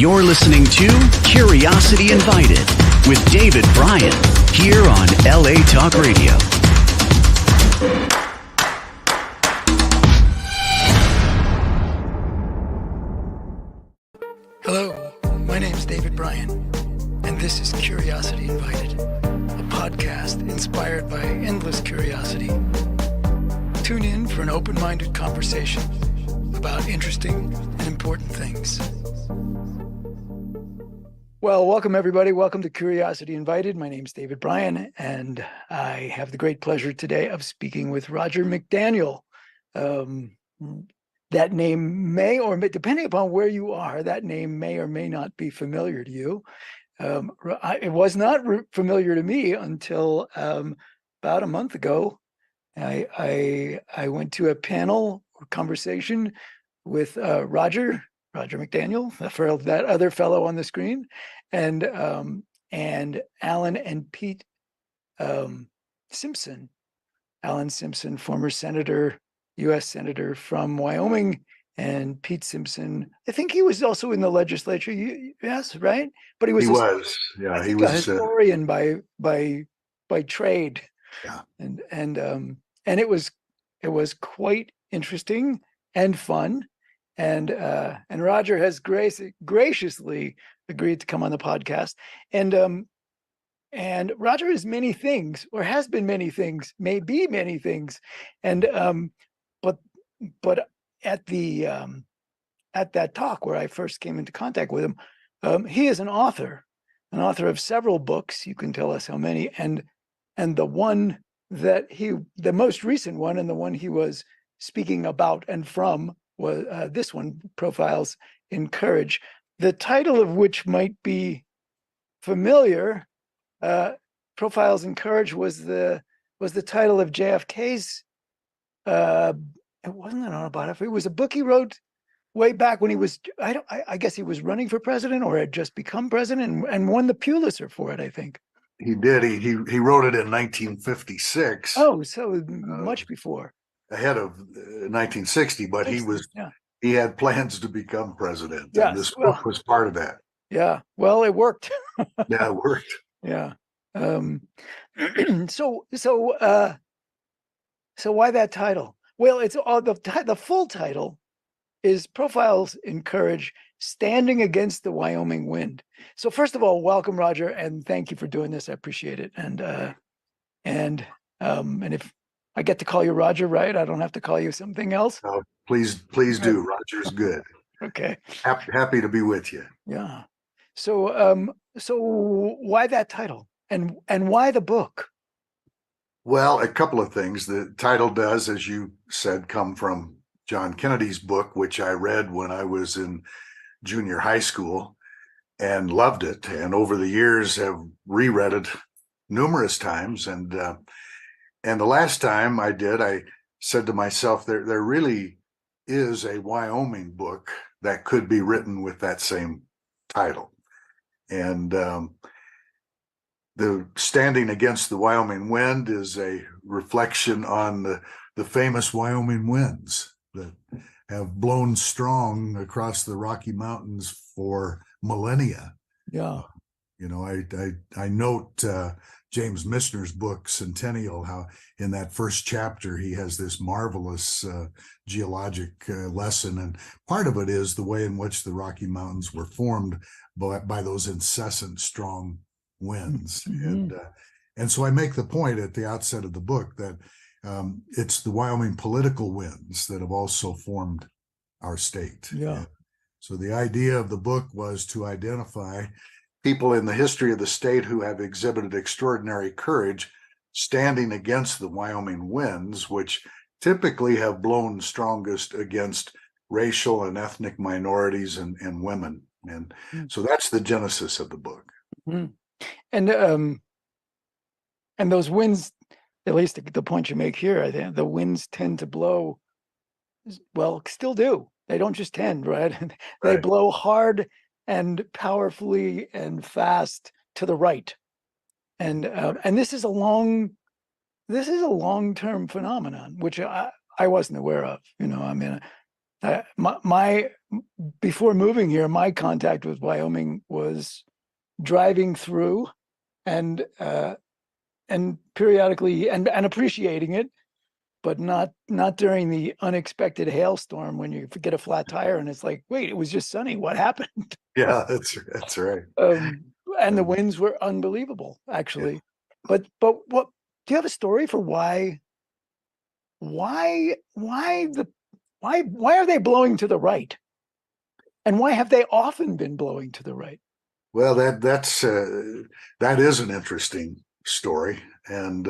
You're listening to Curiosity Invited with David Bryan here on LA Talk Radio. Hello, my name is David Bryan, and this is Curiosity Invited, a podcast inspired by endless curiosity. Tune in for an open-minded conversation about interesting and important things. Well, welcome everybody. Welcome to Curiosity Invited. My name is David Bryan, and I have the great pleasure today of speaking with Roger McDaniel. That name may, or depending upon where you are, that name may or may not be familiar to you. It was not familiar to me until about a month ago. I went to a panel or conversation with Roger McDaniel, for that other fellow on the screen, and Alan and Pete Simpson. Alan Simpson, former senator, U.S. Senator from Wyoming, and Pete Simpson. I think he was also in the legislature. Yes, right? But he was a historian by trade. Yeah, and it was quite interesting and fun. And Roger has graciously agreed to come on the podcast. And Roger is many things, or has been many things, may be many things, and but at that talk where I first came into contact with him, he is an author of several books. You can tell us how many, and the one that the most recent one, and the one he was speaking about and from was this one, Profiles in Courage, the title of which might be familiar. Profiles in Courage was the title of JFK's. It wasn't an autobiography. It was a book he wrote way back when he was. I guess he was running for president or had just become president and won the Pulitzer for it, I think. he did. He wrote it in 1956. Oh, so much before. Ahead of 1960, but he had plans to become president. Yes, and this book was part of that. Yeah. Well, it worked. Yeah, it worked. Yeah. So why that title? Well, it's all the full title is Profiles in Courage, Standing Against the Wyoming Wind. So first of all, welcome, Roger, and thank you for doing this. I appreciate it. And if I get to call you Roger, right? I don't have to call you something else. No, please do. Roger's good. Okay. Happy to be with you. Yeah. So why that title, and why the book? Well, a couple of things. The title does, as you said, come from John Kennedy's book, which I read when I was in junior high school and loved it. And over the years have reread it numerous times. And the last time I did, I said to myself, there really is a Wyoming book that could be written with that same title. And the Standing Against the Wyoming Wind is a reflection on the famous Wyoming winds that have blown strong across the Rocky Mountains for millennia. Yeah. I note James Michener's book, Centennial, how in that first chapter, he has this marvelous geologic lesson. And part of it is the way in which the Rocky Mountains were formed by those incessant strong winds. Mm-hmm. And so I make the point at the outset of the book that it's the Wyoming political winds that have also formed our state. Yeah. And so the idea of the book was to identify people in the history of the state who have exhibited extraordinary courage standing against the Wyoming winds, which typically have blown strongest against racial and ethnic minorities and women. And so that's the genesis of the book. Mm-hmm. And those winds, at least the point you make here, I think the winds tend to blow, well, still do. They don't just tend, right? They blow hard and powerfully and fast to the right. And this is a long-term phenomenon, which I wasn't aware of. My before moving here, my contact with Wyoming was driving through and periodically and appreciating it, but not during the unexpected hailstorm when you get a flat tire and it's like, wait, it was just sunny. What happened? Yeah, that's right. And the winds were unbelievable, actually. Yeah. But what do you have a story for why are they blowing to the right? And why have they often been blowing to the right? Well, that is an interesting story, and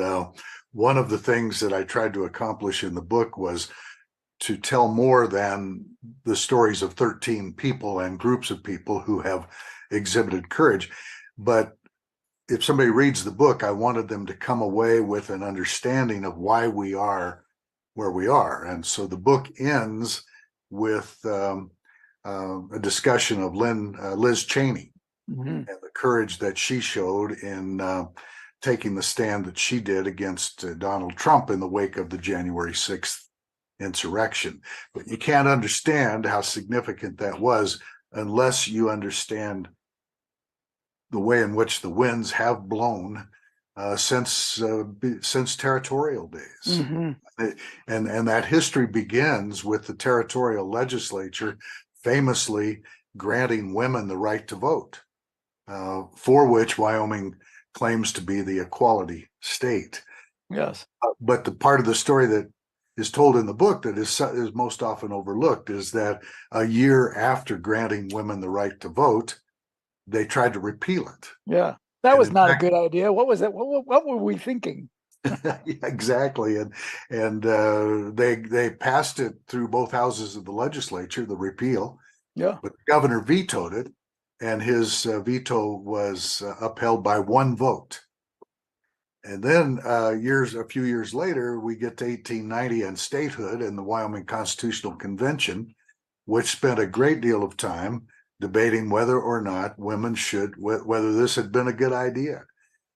one of the things that I tried to accomplish in the book was to tell more than the stories of 13 people and groups of people who have exhibited courage. But if somebody reads the book, I wanted them to come away with an understanding of why we are where we are. And so the book ends with a discussion of Liz Cheney and the courage that she showed in taking the stand that she did against Donald Trump in the wake of the January 6th insurrection. But you can't understand how significant that was unless you understand the way in which the winds have blown since territorial days. And that history begins with the territorial legislature famously granting women the right to vote, for which Wyoming claims to be the equality state. Yes. But the part of the story that is told in the book that is most often overlooked is that a year after granting women the right to vote, they tried to repeal it. Yeah, that was not a good idea. What was that? What were we thinking? Exactly, and they passed it through both houses of the legislature, the repeal. Yeah, but the governor vetoed it, and his veto was upheld by one vote. And then a few years later, we get to 1890 and statehood and the Wyoming Constitutional Convention, which spent a great deal of time debating whether or not women whether this had been a good idea,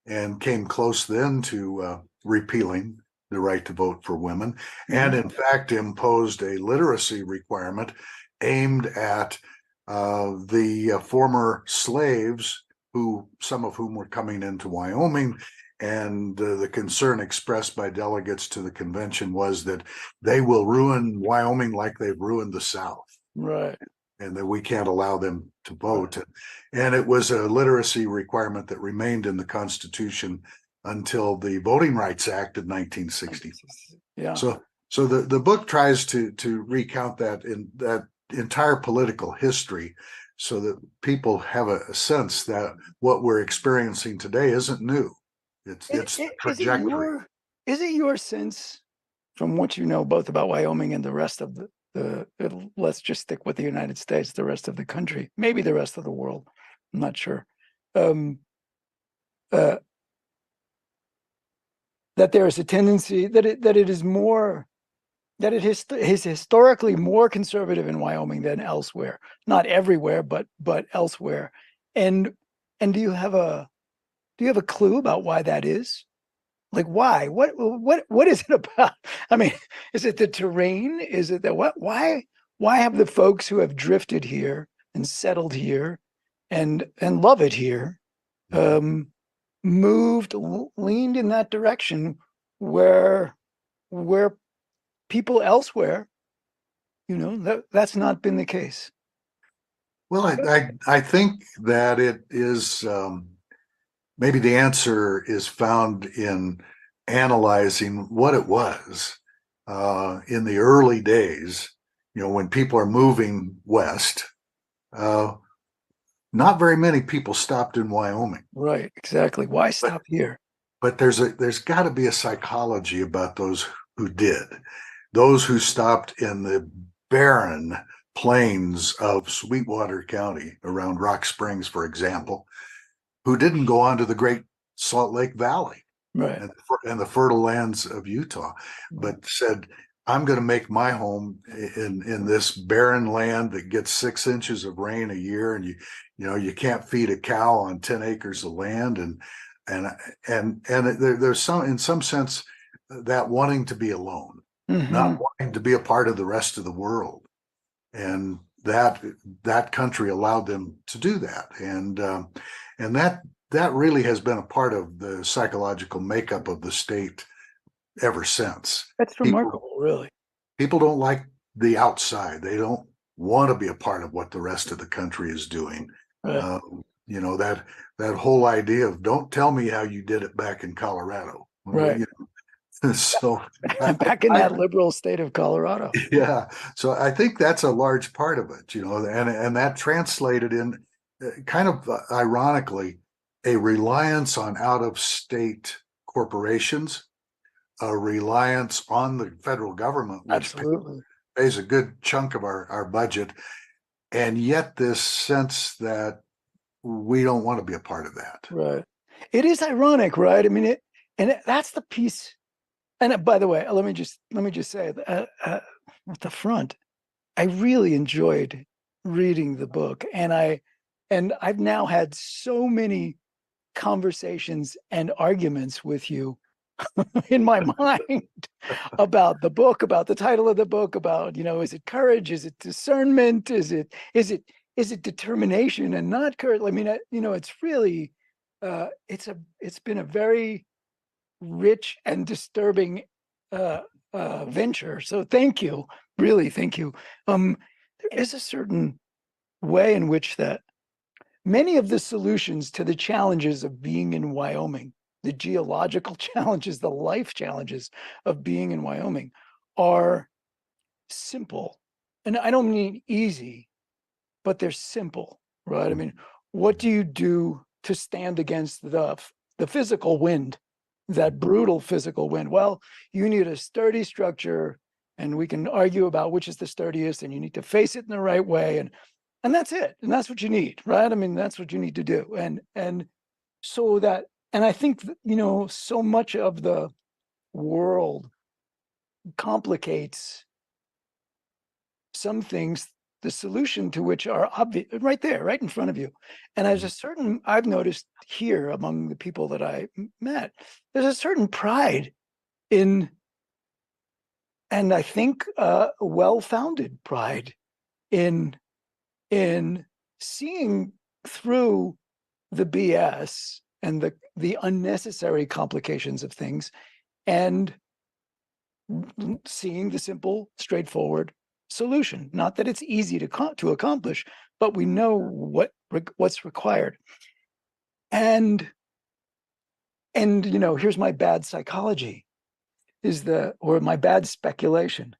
and came close then to repealing the right to vote for women, and in fact imposed a literacy requirement aimed at the former slaves, some of whom were coming into Wyoming. And the concern expressed by delegates to the convention was that they will ruin Wyoming like they've ruined the South. Right. And that we can't allow them to vote. Right. And it was a literacy requirement that remained in the Constitution until the Voting Rights Act of 1960. Yeah. So the book tries to recount that in that entire political history, so that people have a sense that what we're experiencing today isn't new. It's trajectory. Is it your sense, from what you know both about Wyoming and the rest of let's just stick with the United States, the rest of the country, maybe the rest of the world, I'm not sure, that there is a tendency that it is more, that it is historically more conservative in Wyoming than elsewhere, not everywhere, but elsewhere. And do you have a clue about why that is? Like, why? What is it about? I mean, is it the terrain? Is it that why have the folks who have drifted here and settled here and love it here leaned in that direction where people elsewhere, that's not been the case? Well, I think that it is maybe the answer is found in analyzing what it was in the early days, when people are moving west. Not very many people stopped in Wyoming. Right, exactly. Why stop here? But there's got to be a psychology about those who did. Those who stopped in the barren plains of Sweetwater County around Rock Springs, for example, who didn't go on to the Great Salt Lake Valley, right, and the fertile lands of Utah, but said, I'm going to make my home in this barren land that gets 6 inches of rain a year, and you can't feed a cow on 10 acres of land, and there's in some sense that wanting to be alone, not wanting to be a part of the rest of the world. and that country allowed them to do that, and that really has been a part of the psychological makeup of the state ever since. That's People remarkable, really. people don't like the outside. They don't want to be a part of what the rest of the country is doing. Right. You know, that whole idea of don't tell me how you did it back in Colorado. Well, Right. you know, so Back in I, that liberal state of Colorado. yeah, so I think that's a large part of it, you know, and that translated in kind of ironically a reliance on out of state corporations, a reliance on the federal government, which Absolutely. pays a good chunk of our budget, and yet this sense that we don't want to be a part of that. Right. It is ironic, right? I mean, that's the piece. And by the way, let me just say at the front, I really enjoyed reading the book, and I've now had so many conversations and arguments with you in my mind about the book, about the title of the book, about, is it courage, is it discernment, is it determination and not courage? I mean, it's really it's been a very rich and disturbing venture. So thank you, really, thank you. There is a certain way in which that many of the solutions to the challenges of being in Wyoming, the geological challenges, the life challenges of being in Wyoming, are simple. And I don't mean easy, but they're simple, right? I mean, what do you do to stand against the physical wind, that brutal physical wind? Well, you need a sturdy structure, and we can argue about which is the sturdiest, and you need to face it in the right way, and that's it. And that's what you need, right? I mean, that's what you need to do. And so that, and I think, so much of the world complicates some things, the solution to which are obvious right there, right in front of you. And there's a certain, I've noticed here among the people that I met, there's a certain pride in, and I think well-founded pride in seeing through the BS and the unnecessary complications of things, and seeing the simple, straightforward solution. Not that it's easy to accomplish, but we know what's required. And here's my bad psychology, or my bad speculation.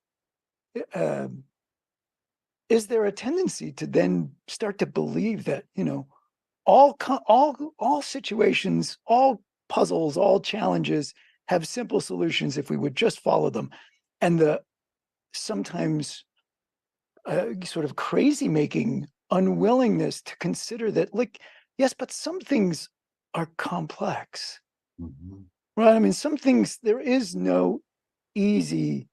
Is there a tendency to then start to believe that all situations, all puzzles, all challenges have simple solutions if we would just follow them, and the sometimes sort of crazy making unwillingness to consider that, like, yes, but some things are complex, right? I mean, some things, there is no easy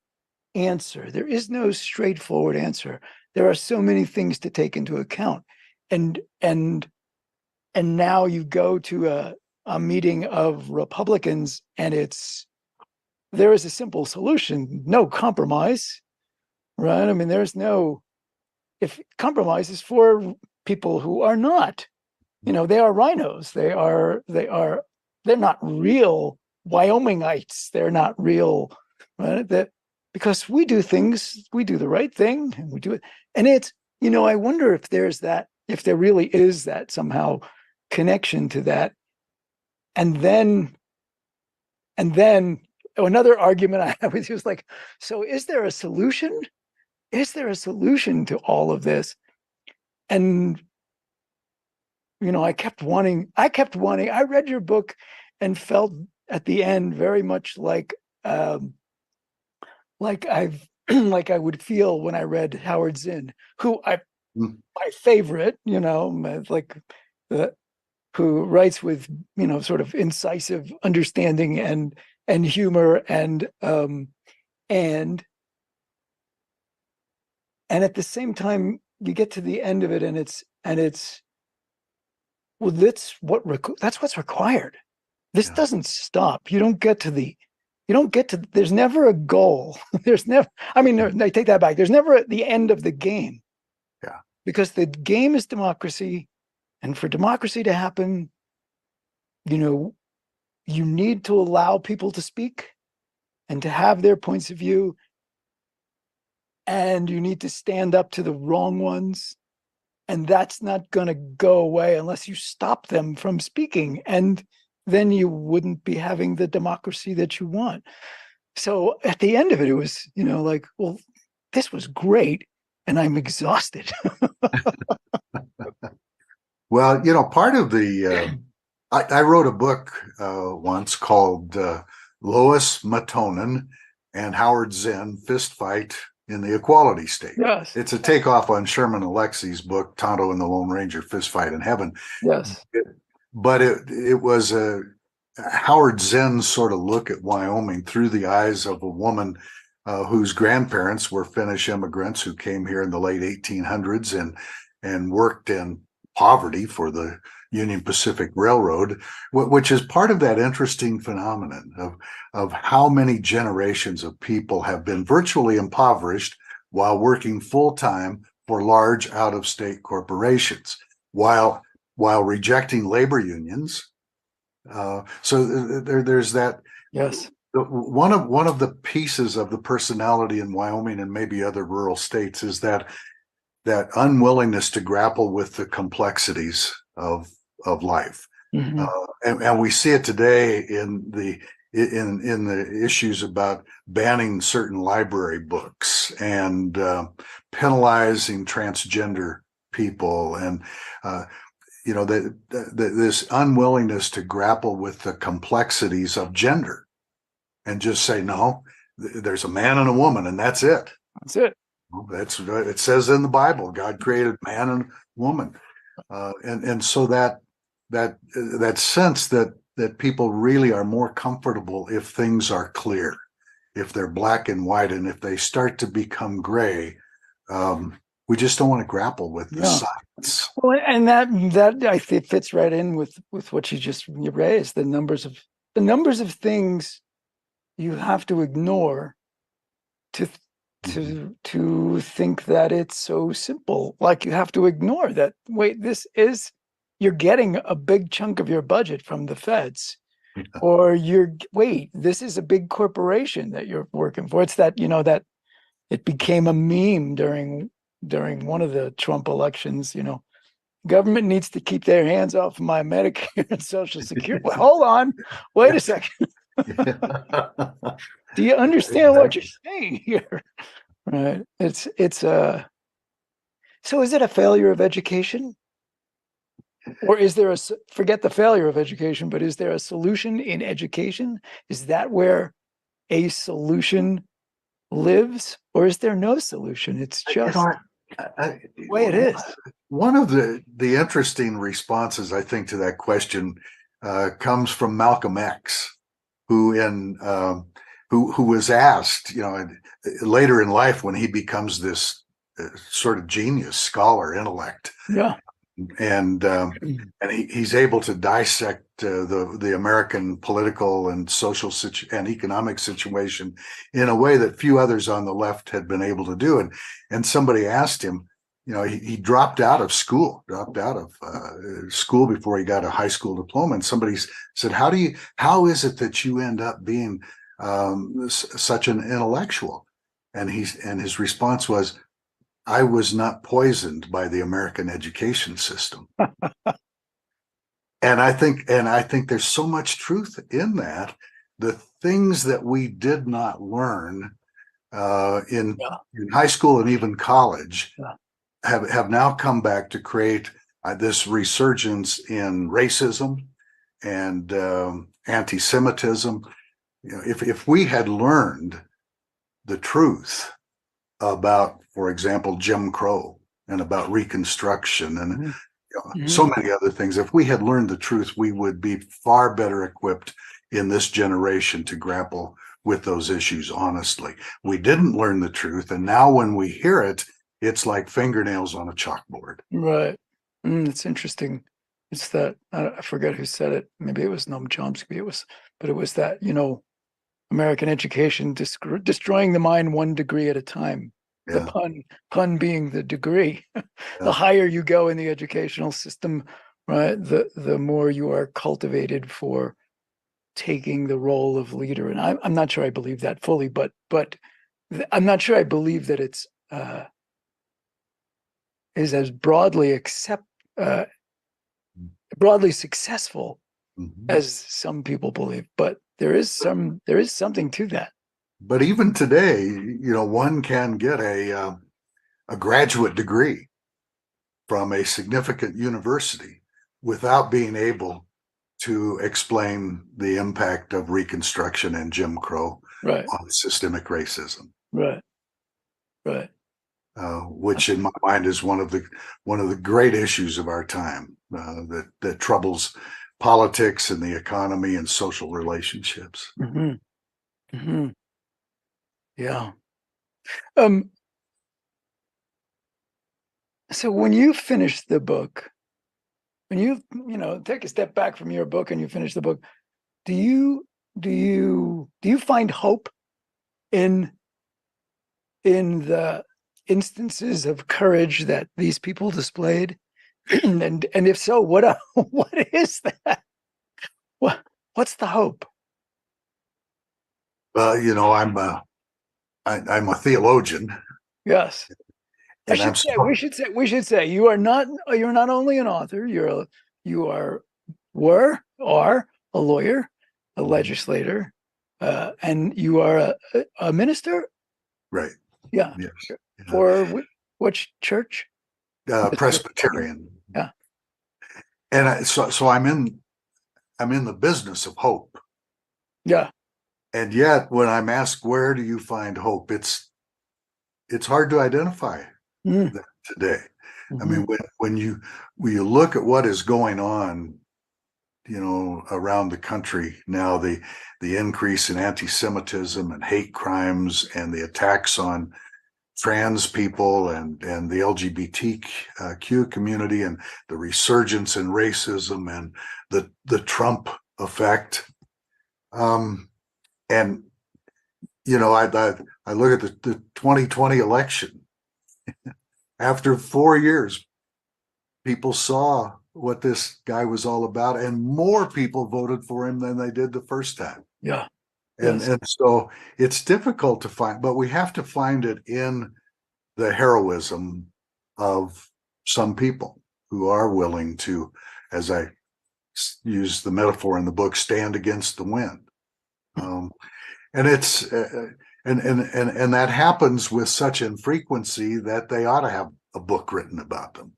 answer. There is no straightforward answer. There are so many things to take into account. And now you go to a meeting of Republicans, and there is a simple solution, no compromise, right? I mean, if compromise is for people who are not, they are rhinos. They're not real Wyomingites. They're not real, right? Because we do the right thing, and we do it. And I wonder if if there really is that somehow connection to that. And then another argument I have with you is like, so is there a solution? Is there a solution to all of this? And, I kept wanting, I read your book and felt at the end very much like like I would feel when I read Howard Zinn, my favorite, who writes with, sort of incisive understanding and humor, and at the same time, you get to the end of it, and it's well, that's what's required. This doesn't stop. There's never a goal. There's never, I take that back. There's never the end of the game. because the game is democracy, and for democracy to happen, you need to allow people to speak and to have their points of view, and you need to stand up to the wrong ones, and that's not going to go away unless you stop them from speaking, and then you wouldn't be having the democracy that you want. So at the end of it, it was, like, well, this was great, and I'm exhausted. Well, part of the I wrote a book once called Lois Matonen and Howard Zinn Fist Fight in the Equality State. Yes. It's a takeoff on Sherman Alexi's book, Tonto and the Lone Ranger Fist Fight in Heaven. Yes. But it was a Howard Zinn's sort of look at Wyoming through the eyes of a woman whose grandparents were Finnish immigrants who came here in the late 1800s and worked in poverty for the Union Pacific Railroad, which is part of that interesting phenomenon of how many generations of people have been virtually impoverished while working full-time for large out-of-state corporations, while rejecting labor unions. So there's that. Yes. One of the pieces of the personality in Wyoming and maybe other rural states is that unwillingness to grapple with the complexities of life. Mm-hmm. And we see it today in the issues about banning certain library books and penalizing transgender people, and this unwillingness to grapple with the complexities of gender and just say, no, there's a man and a woman, and that's it. That's it. It says in the Bible, God created man and woman, and so that sense that people really are more comfortable if things are clear, if they're black and white, and if they start to become gray, we just don't want to grapple with the science. Well, and that I think fits right in with what you raised, the numbers of things you have to ignore to think that it's so simple. Like, you have to ignore that, wait, you're getting a big chunk of your budget from the feds, or this is a big corporation that you're working for. It's that, that it became a meme during one of the Trump elections, government needs to keep their hands off my Medicare and Social Security. Well, hold on, wait a second. Do you understand what you're saying here? Right. So is it a failure of education? Or is there forget the failure of education, but is there a solution in education? Is that where a solution lives? Or is there no solution? It's just the way it is. One of the interesting responses, I think, to that question comes from Malcolm X, who was asked, later in life when he becomes this sort of genius, scholar, intellect. Yeah. And he's able to dissect the American political and social and economic situation in a way that few others on the left had been able to do. And somebody asked him, he dropped out of school before he got a high school diploma. And somebody said, how is it that you end up being such an intellectual? And his response was, I was not poisoned by the American education system. And I think there's so much truth in that. The things that we did not learn in high school and even college have now come back to create this resurgence in racism and anti-Semitism. If we had learned the truth about, for example, Jim Crow and about Reconstruction and so many other things, if we had learned the truth, we would be far better equipped in this generation to grapple with those issues honestly. We didn't learn the truth, and now when we hear it, it's like fingernails on a chalkboard. Right. It's interesting. It's that, I forget who said it. Maybe it was Noam Chomsky. But it was that, American education destroying the mind 1 degree at a time. The Yeah. pun being the degree. The Yeah. higher you go in the educational system, right, the more you are cultivated for taking the role of leader. And I'm not sure I believe that fully, but I'm not sure I believe that it's is as uh, broadly successful Mhm. as some people believe. But there is something to that. But even today, one can get a graduate degree from a significant university without being able to explain the impact of Reconstruction and Jim Crow Right, on systemic racism, right, right. which in my mind is one of the great issues of our time, that troubles politics and the economy and social relationships. Hmm. Hmm. Yeah. Um. So when you finish the book, when you take a step back from your book and you finish the book, do you find hope in the instances of courage that these people displayed? and if so, what is that? What's the hope? I'm a theologian, Yes. and I'm We should say you're not only an author, you are a lawyer, a legislator, and you are a minister. right. Yeah. Yes. For which church? Presbyterian, Yeah. and so I'm in the business of hope, Yeah. and yet when I'm asked where do you find hope, it's hard to identify Mm. that today. I Mhm. mean, when you look at what is going on, around the country now, the increase in anti-Semitism and hate crimes and the attacks on trans people and the LGBTQ community, and the resurgence in racism and the Trump effect. And I look at the 2020 election. After 4 years, people saw what this guy was all about, and more people voted for him than they did the first time. Yeah. And Yes. and so it's difficult to find, but we have to find it in the heroism of some people who are willing to, as I use the metaphor in the book, stand against the wind. And it's and that happens with such infrequency that they ought to have a book written about them,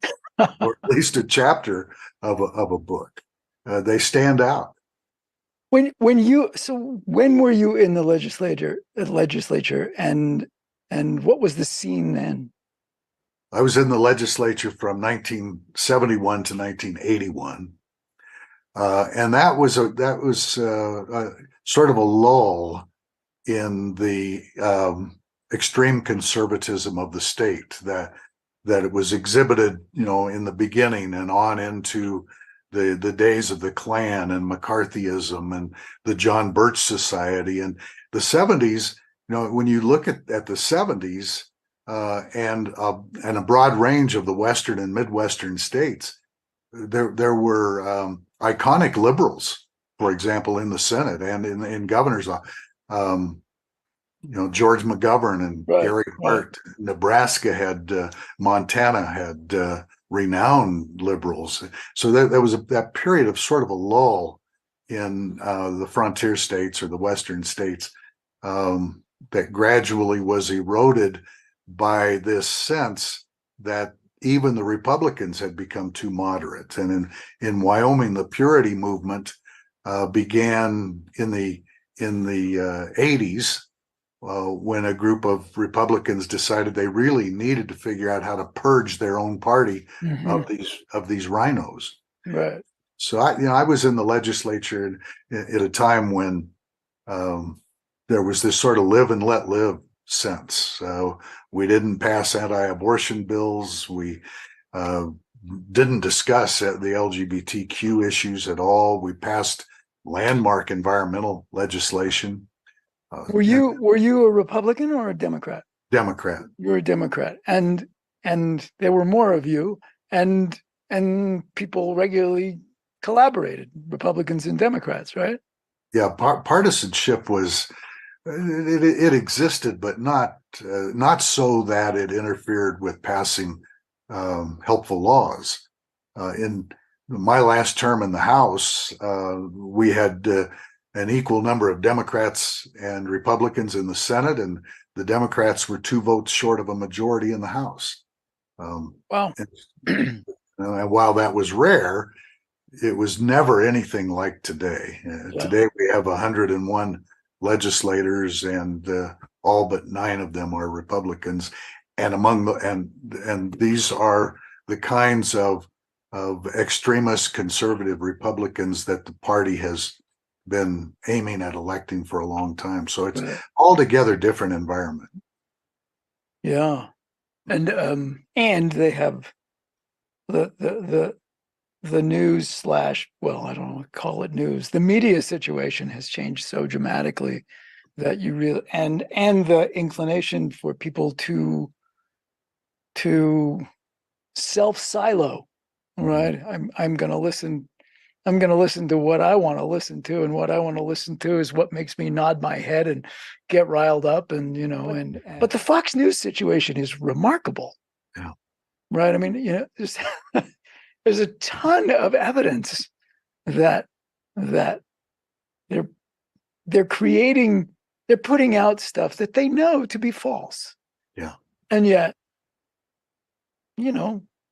or at least a chapter of a book. They stand out. When were you in the legislature, and what was the scene then? I was in the legislature from 1971 to 1981, and that was sort of a lull in the extreme conservatism of the state that it was exhibited, in the beginning and on into the days of the Klan and McCarthyism and the John Birch Society and the 70s. When you look at the 70s, and a broad range of the Western and Midwestern states, there were iconic liberals, for example, in the Senate and in governors. George McGovern and Right. Gary Hart. Nebraska had, Montana had renowned liberals. So there was that period of sort of a lull in the frontier states or the Western states, that gradually was eroded by this sense that even the Republicans had become too moderate. And in Wyoming, the purity movement began in the 80s, when a group of Republicans decided they really needed to figure out how to purge their own party of these rhinos. Right. So I was in the legislature at a time when there was this sort of live and let live sense. So we didn't pass anti-abortion bills. We didn't discuss the LGBTQ issues at all. We passed landmark environmental legislation. Were you a Republican or a Democrat? Democrat. You're a Democrat, and there were more of you, and people regularly collaborated, Republicans and Democrats, right? Yeah, partisanship was it existed, but not so that it interfered with passing helpful laws. In my last term in the House, we had an equal number of Democrats and Republicans in the Senate, and the Democrats were 2 votes short of a majority in the House. Wow. And while that was rare, it was never anything like today. Yeah. Today we have 101 legislators, and all but 9 of them are Republicans. And among the and these are the kinds of extremist conservative Republicans that the party has been aiming at electing for a long time. So it's altogether different environment. Yeah, and they have the news slash, well, I don't want to call it news. The media situation has changed so dramatically that you really and the inclination for people to self-silo, right? I'm going to listen to what I want to listen to, and what I want to listen to is what makes me nod my head and get riled up, and but the Fox News situation is remarkable. Yeah. Right? I mean, there's a ton of evidence that they're putting out stuff that they know to be false. Yeah. And yet,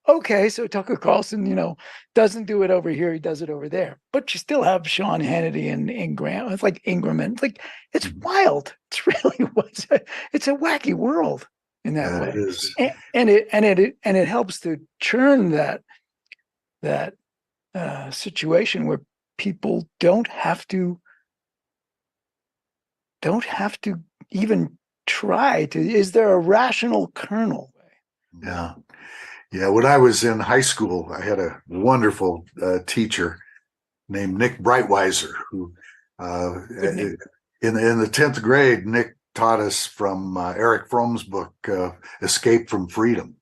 okay, so Tucker Carlson, doesn't do it over here, he does it over there. But you still have Sean Hannity and Ingram. It's like Ingram, and it's wild. It's really it's a wacky world in that way. It is. And it helps to churn that situation where people don't have to even try to. Is there a rational kernel? Yeah. Yeah, when I was in high school, I had a wonderful teacher named Nick Brightweiser, who in the 10th grade, Nick taught us from Eric Fromm's book, Escape from Freedom.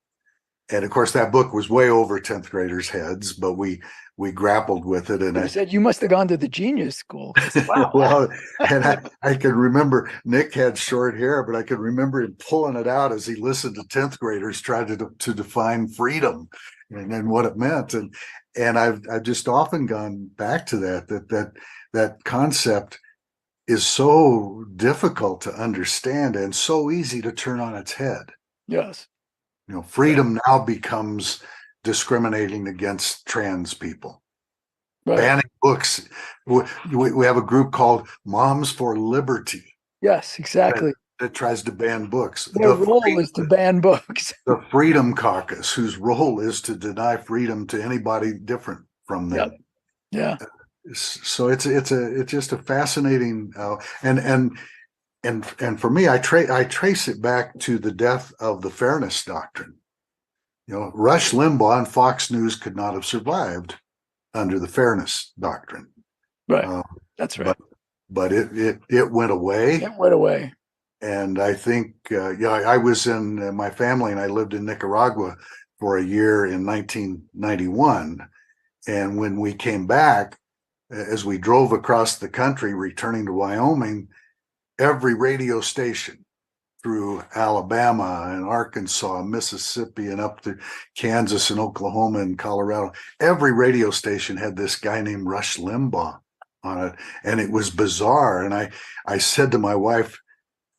And of course, that book was way over 10th graders' heads, but we grappled with it. And I said, you must have gone to the genius school. Wow. Well, and I can remember Nick had short hair, but I can remember him pulling it out as he listened to 10th graders try to define freedom and what it meant. And I've just often gone back to that concept is so difficult to understand and so easy to turn on its head. Yes. Freedom now becomes discriminating against trans people. Right. Banning books. We have a group called Moms for Liberty. Yes, exactly. That tries to ban books. Their role is to ban books. The Freedom Caucus, whose role is to deny freedom to anybody different from them. Yep. Yeah. So it's just a fascinating and for me, I trace it back to the death of the fairness doctrine. Rush Limbaugh and Fox News could not have survived under the fairness doctrine. Right. That's right. But it went away. It went away. And I think, I was in my family, and I lived in Nicaragua for a year in 1991. And when we came back, as we drove across the country, returning to Wyoming, every radio station through Alabama and Arkansas, Mississippi, and up to Kansas and Oklahoma and Colorado, every radio station had this guy named Rush Limbaugh on it. And it was bizarre. And I said to my wife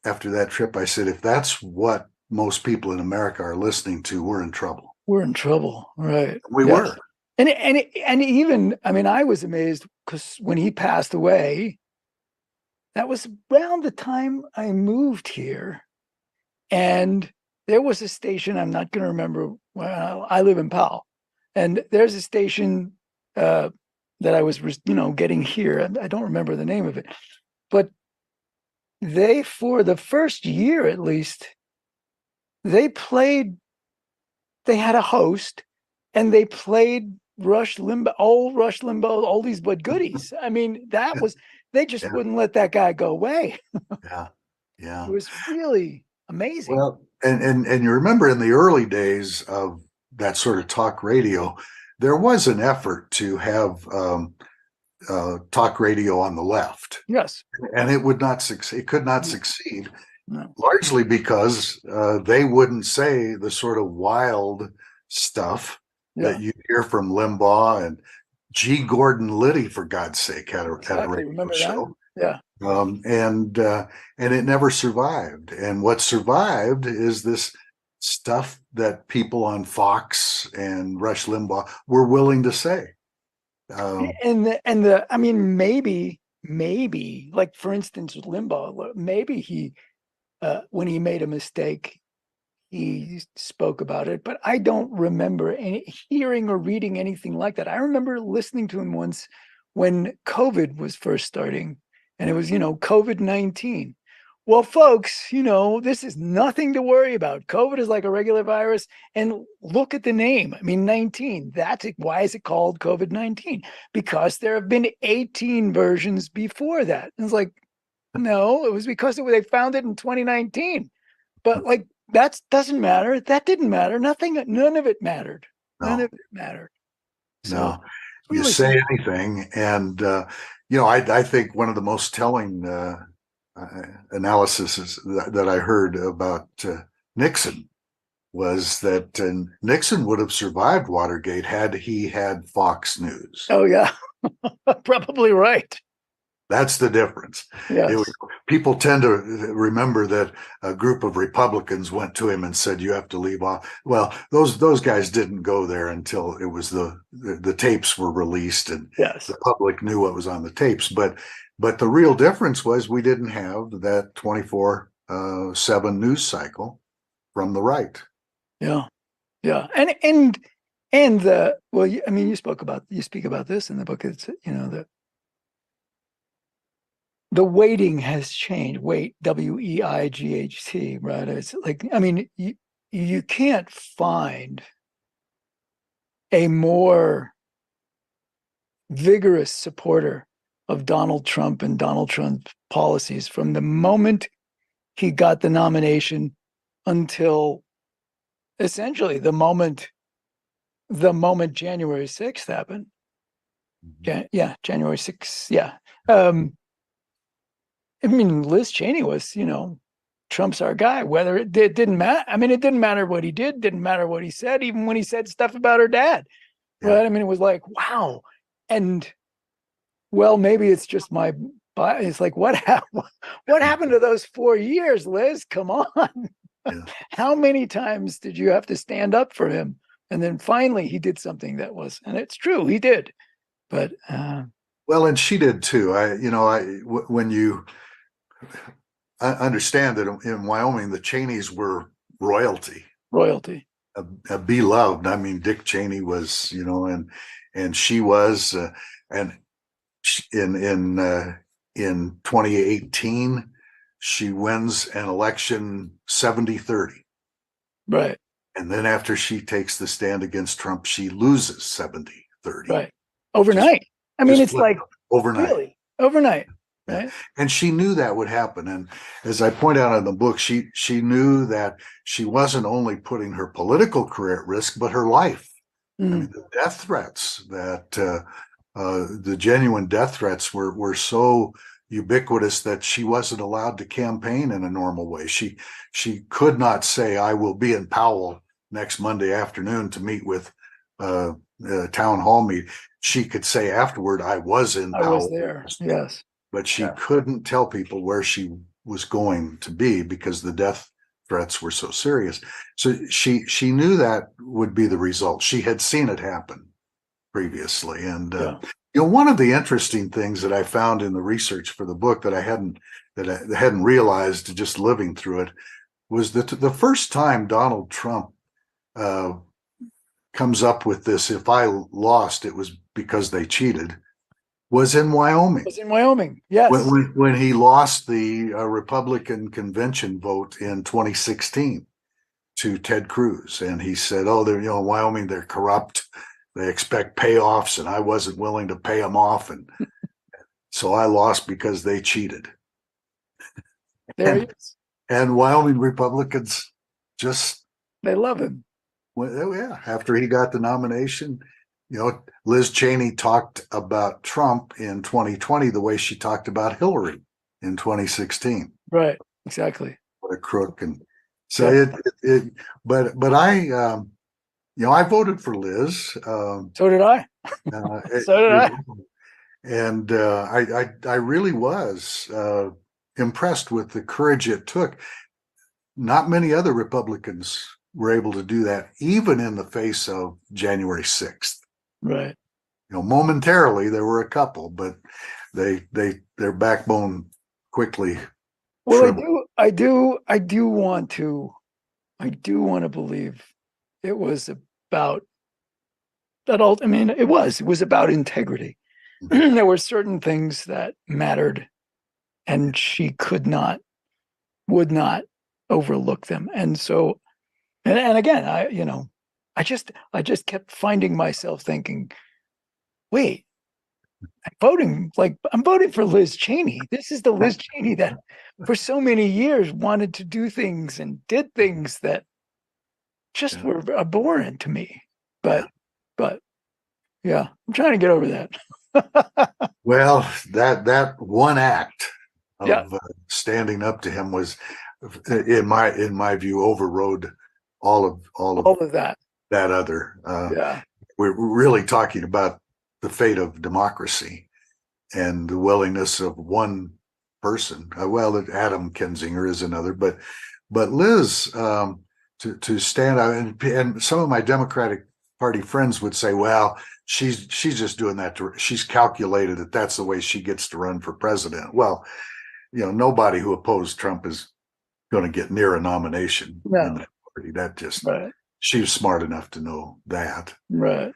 after that trip, I said, if that's what most people in America are listening to, we're in trouble. We're in trouble. Right. We were. And even, I mean, I was amazed because when he passed away, that was around the time I moved here. And there was a station, I'm not going to remember, I live in Powell. And there's a station that I was, getting here. I don't remember the name of it. But they, for the first year at least, they had a host, and they played Rush Limbaugh, all these but goodies. I mean, they just wouldn't let that guy go away. Yeah. It was really amazing. Well, And you remember in the early days of that sort of talk radio, there was an effort to have talk radio on the left, Yes. and it would not succeed. It could not No. succeed, No. largely because they wouldn't say the sort of wild stuff Yeah. that you hear from Limbaugh and G. Gordon Liddy, for God's sake, had a Exactly. radio Remember that? show. Yeah. And it never survived. And what survived is this stuff that people on Fox and Rush Limbaugh were willing to say. I mean, maybe, like for instance, with Limbaugh, maybe he, when he made a mistake, he spoke about it, but I don't remember hearing or reading anything like that. I remember listening to him once when COVID was first starting, and it was, COVID-19. Well, folks, this is nothing to worry about. COVID is like a regular virus. And look at the name. I mean, 19. Why is it called COVID-19? Because there have been 18 versions before that. And it's like, no, it was because they found it in 2019. But like, that doesn't matter. That didn't matter. None of it mattered. None No, of it mattered. So no, you really say simple. anything. And, I think one of the most telling analysis that I heard about Nixon was that Nixon would have survived Watergate had he had Fox News. Oh yeah, probably right. That's the difference. Yes. People tend to remember that a group of Republicans went to him and said, "You have to leave off." Well, those guys didn't go there until it was the tapes were released and Yes. the public knew what was on the tapes. But the real difference was we didn't have that 24/7 news cycle from the right. Yeah. Yeah. And well, I mean, you speak about this in the book. It's, the weighting has changed. Weight, WEIGHT, right? It's like, I mean, you can't find a more vigorous supporter of Donald Trump and Donald Trump's policies from the moment he got the nomination until essentially the moment January 6th happened. Yeah, January 6th. Yeah. I mean, Liz Cheney was, Trump's our guy, whether it didn't matter. I mean, it didn't matter what he did, didn't matter what he said, even when he said stuff about her dad. Yeah. Right. I mean, it was like, wow. And well, maybe it's just it's like, what happened to those 4 years, Liz? Come on. Yeah. How many times did you have to stand up for him? And then finally he did something and it's true, he did. But well, and she did too. When you understand that in Wyoming, the Cheneys were royalty, a beloved. I mean, Dick Cheney was, and she was, and in 2018, she wins an election 70-30. Right. And then after she takes the stand against Trump, she loses 70-30. Right. Overnight. I mean, it's like overnight. Really? Overnight. Right. Yeah. And she knew that would happen. And as I point out in the book, she knew that she wasn't only putting her political career at risk, but her life. I mean, the death threats that the genuine death threats were so ubiquitous that she wasn't allowed to campaign in a normal way. She could not say, "I will be in Powell next Monday afternoon to meet with town hall meeting." She could say afterward, "I was in Powell." I was there. Yes. But she couldn't tell people where she was going to be because the death threats were so serious. So she knew that would be the result. She had seen it happen previously. And one of the interesting things that I found in the research for the book that I hadn't realized just living through it was that the first time Donald Trump comes up with this, "If I lost, it was because they cheated," was in Wyoming. Yes. When he lost the Republican convention vote in 2016 to Ted Cruz. And he said, "Oh, they're, Wyoming, they're corrupt. They expect payoffs, and I wasn't willing to pay them off. And so I lost because they cheated." There he is. And Wyoming Republicans just, They love him. well, oh, yeah, after he got the nomination, Liz Cheney talked about Trump in 2020 the way she talked about Hillary in 2016. Right. Exactly. What a crook. And so Yep. but I voted for Liz. So did I. So did I. And I really was impressed with the courage it took. Not many other Republicans were able to do that, even in the face of January 6th. Right. Momentarily there were a couple, but their backbone quickly Well, shriveled. I do want to believe it was about that. I mean, it was about integrity. There were certain things that mattered, and she would not overlook them. And so, and again, I just kept finding myself thinking, wait, I'm voting for Liz Cheney. This is the Liz Cheney that for so many years wanted to do things and did things that just were abhorrent to me. But yeah, I'm trying to get over that. Well, that one act Yeah. of standing standing up to him was, in my view, overrode all of all of that. that other. Yeah. We're really talking about the fate of democracy and the willingness of one person. Well, Adam Kinzinger is another, but Liz, to stand out, and some of my Democratic Party friends would say, well, she's just doing that she's calculated that that's the way she gets to run for president. Well, nobody who opposed Trump is going to get near a nomination in that party. That just, Right. she was smart enough to know that. Right.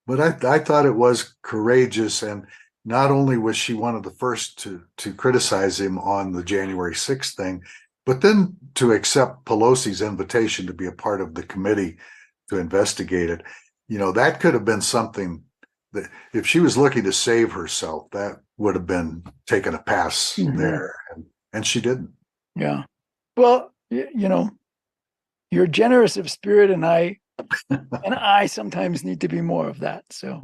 But I thought it was courageous, and not only was she one of the first to criticize him on the January 6th thing, but then to accept Pelosi's invitation to be a part of the committee to investigate it. That could have been something that, if she was looking to save herself, that would have been taking a pass there, and she didn't. Yeah. Well, you're generous of spirit, and I sometimes need to be more of that. So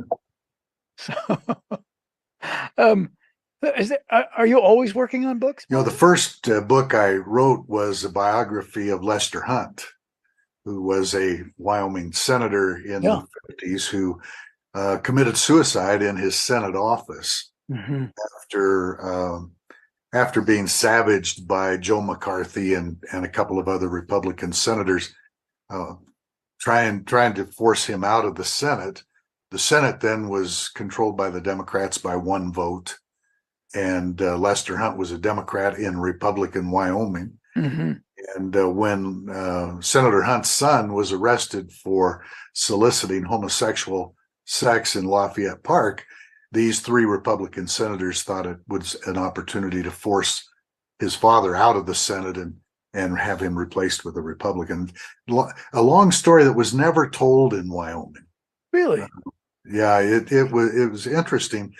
are you always working on books? The first book I wrote was a biography of Lester Hunt, who was a Wyoming senator in the 50s who committed suicide in his Senate office after being savaged by Joe McCarthy and a couple of other Republican senators, trying to force him out of the Senate. The Senate then was controlled by the Democrats by one vote, and Lester Hunt was a Democrat in Republican Wyoming. And when Senator Hunt's son was arrested for soliciting homosexual sex in Lafayette Park, these three Republican senators thought it was an opportunity to force his father out of the Senate and have him replaced with a Republican. A long story that was never told in Wyoming. Really? Yeah, it was interesting.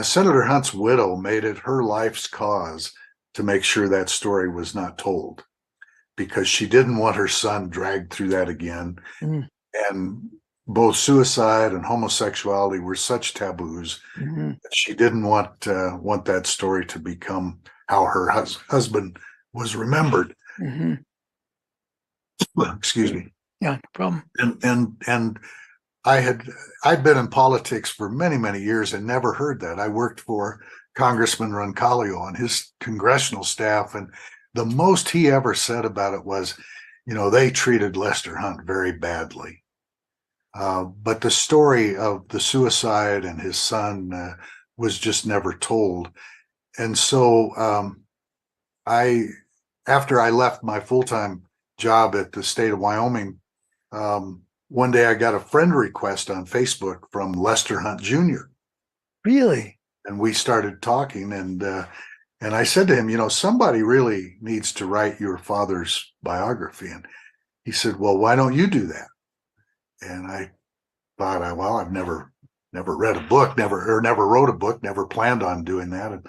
Senator Hunt's widow made it her life's cause to make sure that story was not told, because she didn't want her son dragged through that again. And both suicide and homosexuality were such taboos that she didn't want that story to become how her husband was remembered. Excuse me. Yeah, no problem. And I'd been in politics for many, many years and never heard that. I worked for Congressman Roncalio on his congressional staff, and the most he ever said about it was, they treated Lester Hunt very badly. But the story of the suicide and his son was just never told. And so after I left my full-time job at the state of Wyoming, one day I got a friend request on Facebook from Lester Hunt Jr. Really? And we started talking, and I said to him, somebody really needs to write your father's biography. And he said, well, why don't you do that? And I thought, well, I've never read a book, never wrote a book, never planned on doing that. And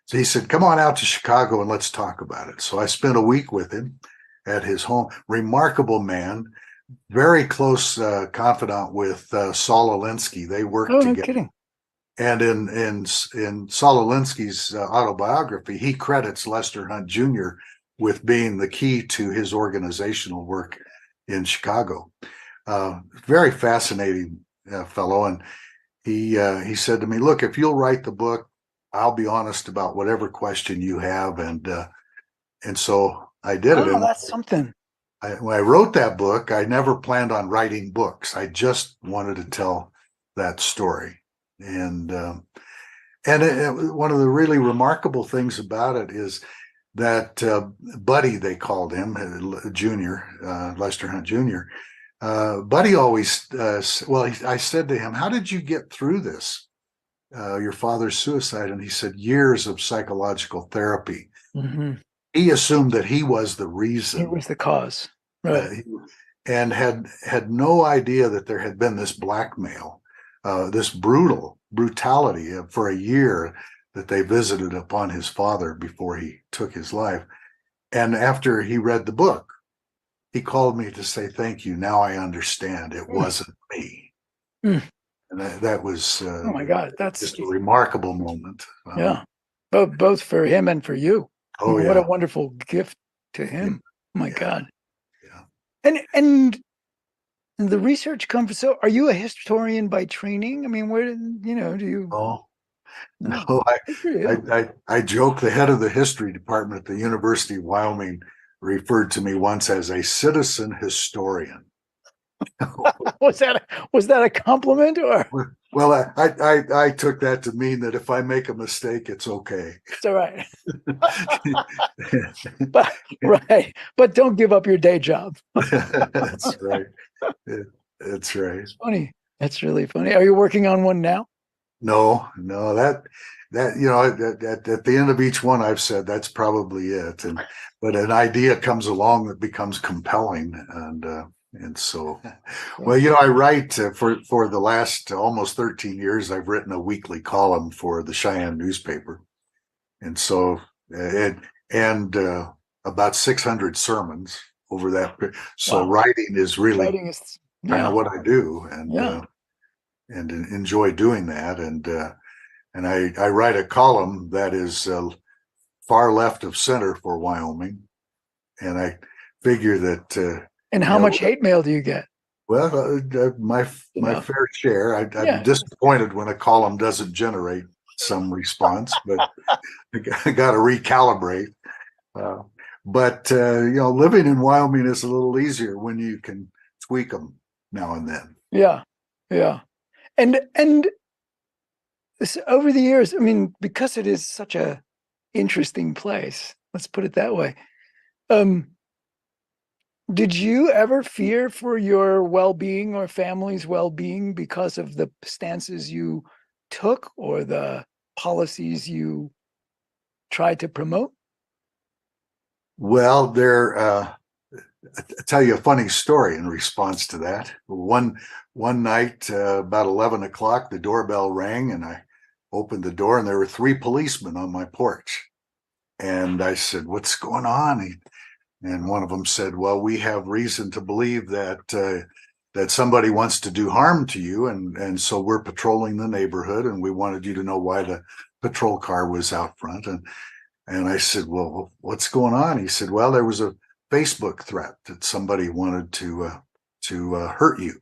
so he said, come on out to Chicago and let's talk about it. So I spent a week with him, at his home. Remarkable man, very close confidant with Saul Alinsky. They worked Oh, no together. kidding. And in Saul Alinsky's autobiography, he credits Lester Hunt Jr. with being the key to his organizational work in Chicago. Very fascinating fellow. And he said to me, "Look, if you'll write the book, I'll be honest about whatever question you have." And so I did it. Oh, And that's something. when I wrote that book, I never planned on writing books. I just wanted to tell that story. And one of the really remarkable things about it is that Buddy, they called him, Junior, Lester Hunt Jr. Buddy always, I said to him, "How did you get through this, your father's suicide?" And he said, "Years of psychological therapy." Mm-hmm. He assumed that he was the reason. It was the cause, right? And had no idea that there had been this blackmail, this brutality for a year that they visited upon his father before he took his life. And after he read the book, he called me to say, "Thank you. Now I understand. It wasn't me." Mm. And that was Oh my God, that's just a remarkable moment. Yeah, both for him and for you. I Oh mean, yeah. what a wonderful gift to him. Oh my Yeah. God. Yeah. And the research comes. So, are you a historian by training? I mean, where do you? Oh No, no, good for you. I joke. The head of the history department at the University of Wyoming referred to me once as a citizen historian. was that a compliment or? Well, I took that to mean that if I make a mistake, it's okay. It's all right. But don't give up your day job. That's right. That's right. It's funny. That's really funny. Are you working on one now? No, that at the end of each one, I've said that's probably it. But an idea comes along that becomes compelling, and so, well, I write for the last almost 13 years. I've written a weekly column for the Cheyenne newspaper, and so and about 600 sermons over that. So Wow. writing is really Writing is kind of what I do, and enjoy doing that. And I write a column that is far left of center for Wyoming, and I figure that. And how much hate mail do you get? Well, my fair share. I'm disappointed when a column doesn't generate some response, but I got to recalibrate. But living in Wyoming is a little easier when you can tweak them now and then. Yeah. And this, over the years, I mean, because it is such a interesting place, let's put it that way. Did you ever fear for your well-being or family's well-being because of the stances you took or the policies you tried to promote? Well, I'll tell you a funny story in response to that. One night, about 11 o'clock, the doorbell rang, and I opened the door, and there were 3 policemen on my porch. And I said, "What's going on?" And one of them said, "Well, we have reason to believe that somebody wants to do harm to you, and so we're patrolling the neighborhood, and we wanted you to know why the patrol car was out front." And I said, "Well, what's going on?" He said, "Well, there was a Facebook threat that somebody wanted to hurt you."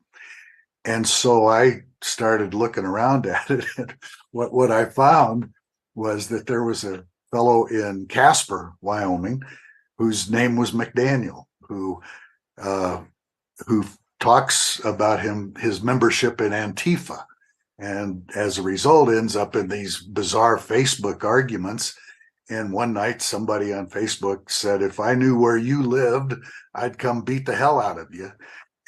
And so I started looking around at it. And what I found was that there was a fellow in Casper, Wyoming, whose name was McDaniel, who talks about his membership in Antifa, and as a result ends up in these bizarre Facebook arguments. And one night somebody on Facebook said, "If I knew where you lived, I'd come beat the hell out of you."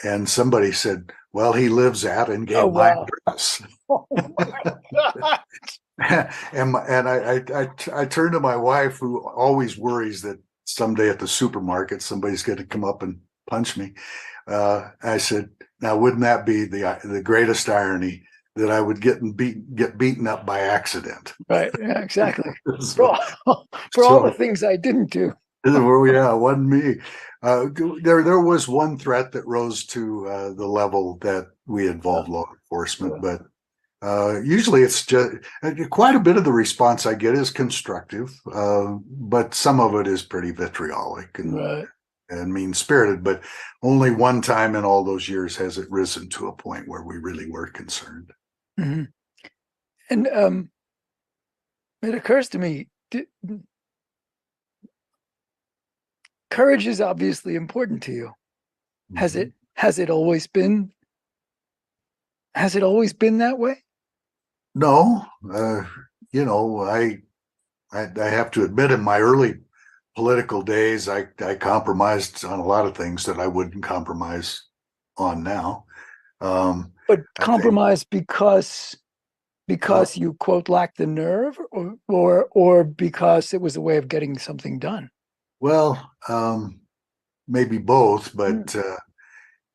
And somebody said, "Well, he lives at," and gave my address. Oh my God. and I turned to my wife, who always worries that someday at the supermarket somebody's going to come up and punch me. I said, "Now, wouldn't that be the greatest irony, that I would get beaten up by accident?" Right. Yeah, exactly. For all the things I didn't do. Yeah, it wasn't me. There was one threat that rose to the level that we involved law enforcement, but usually it's just quite a bit of the response I get is constructive, but some of it is pretty vitriolic Right. and mean spirited. But only one time in all those years has it risen to a point where we really were concerned. Mhm. And it occurs to me, courage is obviously important to you. Has Mhm. it has it always been has it always been that way? No, you know, I have to admit, in my early political days, I compromised on a lot of things that I wouldn't compromise on now. But I think, compromise uh, because you quote lack the nerve, or because it was a way of getting something done? well, maybe both, Mm. but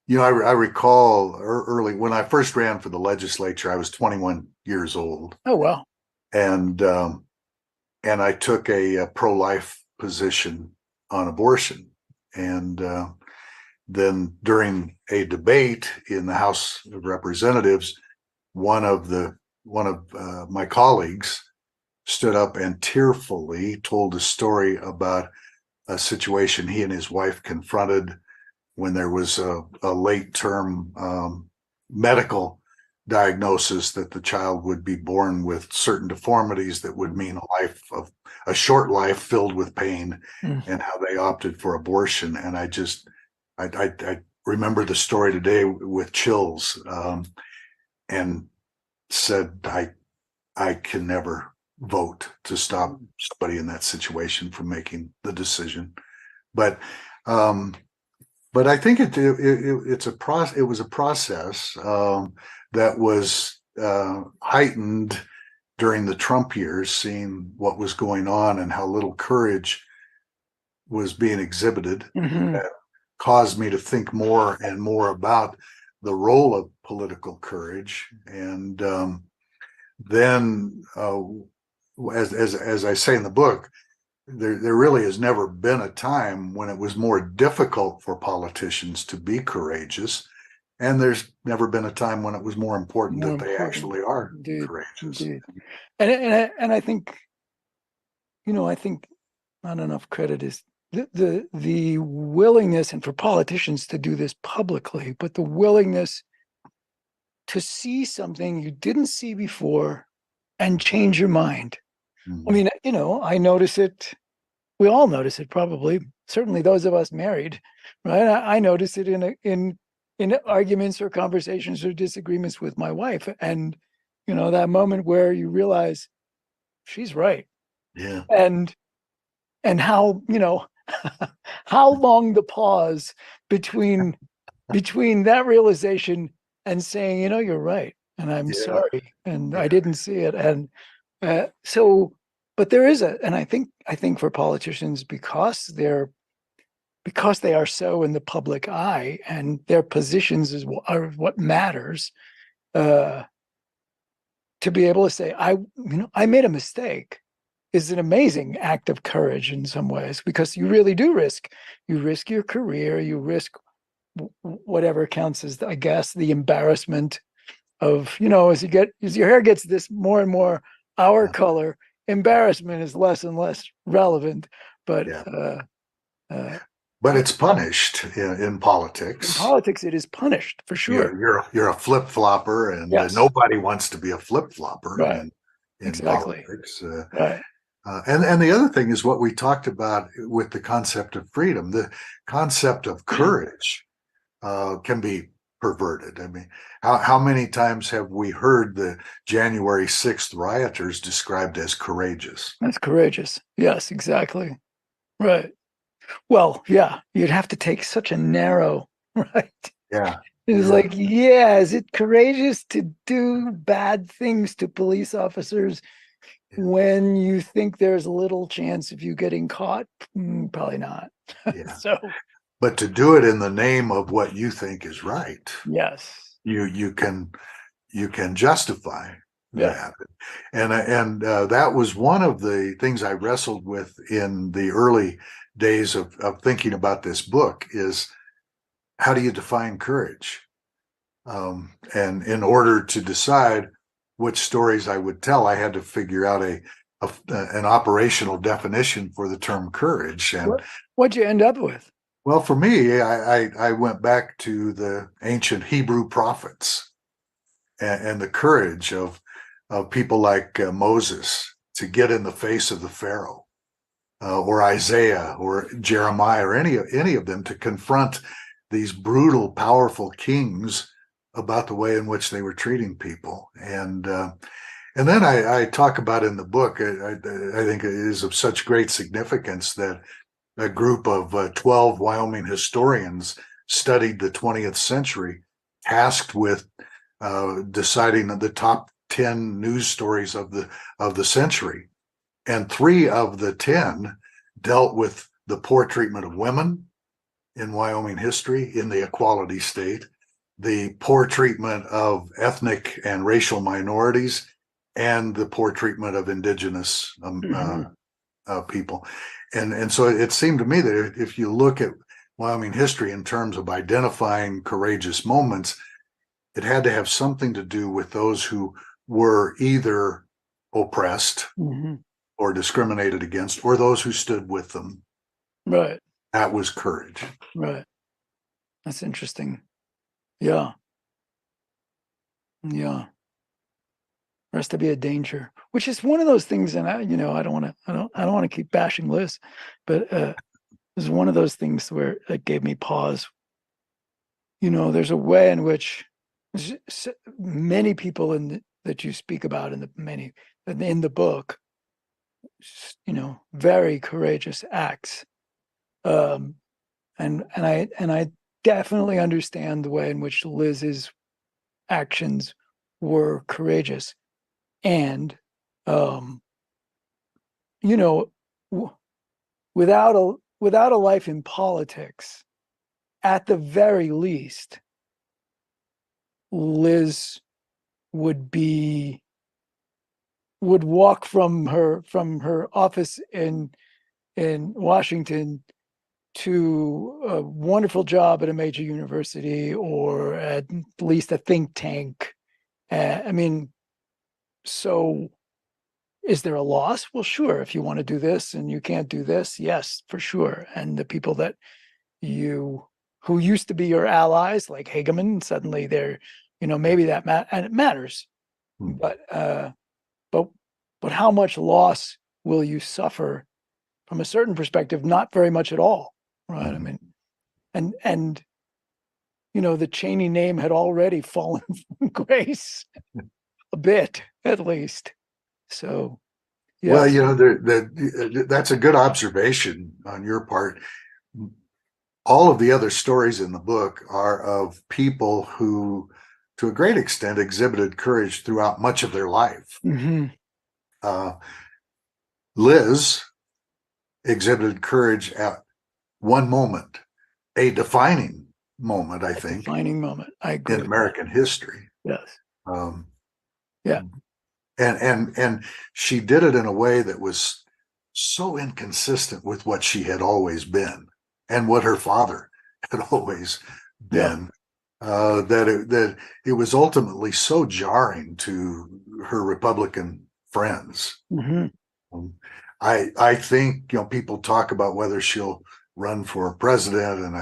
you know, I recall early when I first ran for the legislature, I was 21 years old, Oh well. and I took a pro-life position on abortion, and then during a debate in the House of Representatives, one of my colleagues stood up and tearfully told a story about a situation he and his wife confronted when there was a late term medical diagnosis that the child would be born with certain deformities that would mean a short life filled with pain, Mm. and how they opted for abortion. And I remember the story today with chills, and said I can never vote to stop somebody in that situation from making the decision. But um, I think it's a process. It was a process that was heightened during the Trump years, seeing what was going on and how little courage was being exhibited. Mhm. That caused me to think more and more about the role of political courage. And then, as I say in the book, there really has never been a time when it was more difficult for politicians to be courageous, and there's never been a time when it was more important More that they important. actually are Indeed. courageous. Indeed. And I think, I think not enough credit is the willingness, and for politicians to do this publicly, but the willingness to see something you didn't see before and change your mind. I Mhm. mean, I notice it. We all notice it, probably. Certainly, those of us married, right? I notice it in arguments or conversations or disagreements with my wife, and that moment where you realize she's right, Yeah, and how how long the pause between that realization and saying, you're right, and I'm yeah, sorry, and I yeah, didn't see it, and so, but there is and I think for politicians, because they are so in the public eye, and their positions are what matters, uh, to be able to say, I made a mistake, is an amazing act of courage in some ways, because you really do risk your career, you risk whatever counts as, I guess, the embarrassment of, as your hair gets this more and more our yeah, color, embarrassment is less and less relevant. But yeah. uh, But I, it's punished in in politics. politics, it is punished for sure. You're a flip flopper, and Yes, nobody wants to be a flip flopper right, in exactly, politics. right. And the other thing is what we talked about with the concept of freedom. The concept of courage can be perverted. I mean, how many times have we heard the January 6th rioters described as courageous? That's courageous. Yes, exactly. Right. Well, yeah, you'd have to take such a narrow, right? Yeah, It's yeah, like, yeah, is it courageous to do bad things to police officers when you think there's little chance of you getting caught? Probably not. yeah. So, But to do it in the name of what you think is right, yes. you you can you can justify. that. And that was one of the things I wrestled with in the early days of thinking about this book is how do you define courage? And in order to decide which stories I would tell, I had to figure out an operational definition for the term courage. And what'd you end up with? well, for me, I went back to the ancient Hebrew prophets and the courage of people like Moses to get in the face of the Pharaoh, or Isaiah, or Jeremiah, or any of them to confront these brutal, powerful kings about the way in which they were treating people. And then I talk about in the book, I think it is of such great significance that a group of 12 Wyoming historians studied the 20th century, tasked with deciding the top 10 news stories of the century. And 3 of the 10 dealt with the poor treatment of women in Wyoming history, in the Equality State, the poor treatment of ethnic and racial minorities, and the poor treatment of indigenous people. And so it seemed to me that if you look at Wyoming history in terms of identifying courageous moments, it had to have something to do with those who were either oppressed or discriminated against, or those who stood with them. Right. That was courage. Right. That's interesting. Yeah. Yeah. There has to be a danger, which is one of those things. And I don't want to keep bashing Liz, but it was one of those things where it gave me pause. There's a way in which many people that you speak about in the book, very courageous acts. And I definitely understand the way in which Liz's actions were courageous. And, without a life in politics, at the very least, Liz would walk from her office in Washington to a wonderful job at a major university, or at least a think tank. So is there a loss? Well, sure. If you want to do this and you can't do this, yes, for sure. And the people who used to be your allies, like Hageman, suddenly they're, maybe that and it matters. But how much loss will you suffer from a certain perspective? Not very much at all, right? And the Cheney name had already fallen from grace a bit, at least. So, yes. Well, that's a good observation on your part. All of the other stories in the book are of people who, to a great extent, exhibited courage throughout much of their life. Liz exhibited courage at one moment, a defining moment, I think. Defining moment. I agree. In American history. Yes. Yeah. And she did it in a way that was so inconsistent with what she had always been and what her father had always been, that it was ultimately so jarring to her Republican friends. I think people talk about whether she'll run for president and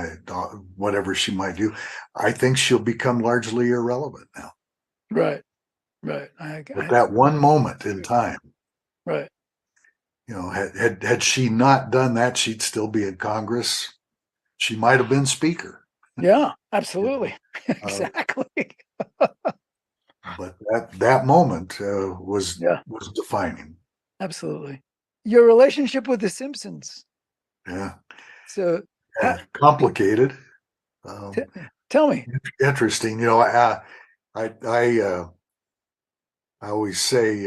whatever she might do. I think she'll become largely irrelevant now. Right. But that one moment in time, right? Had she not done that, she'd still be in Congress. She might have been speaker. Yeah, absolutely, exactly. But that moment was defining. Absolutely. Your relationship with The Simpsons. Yeah. So complicated. Tell me. Interesting. I always say,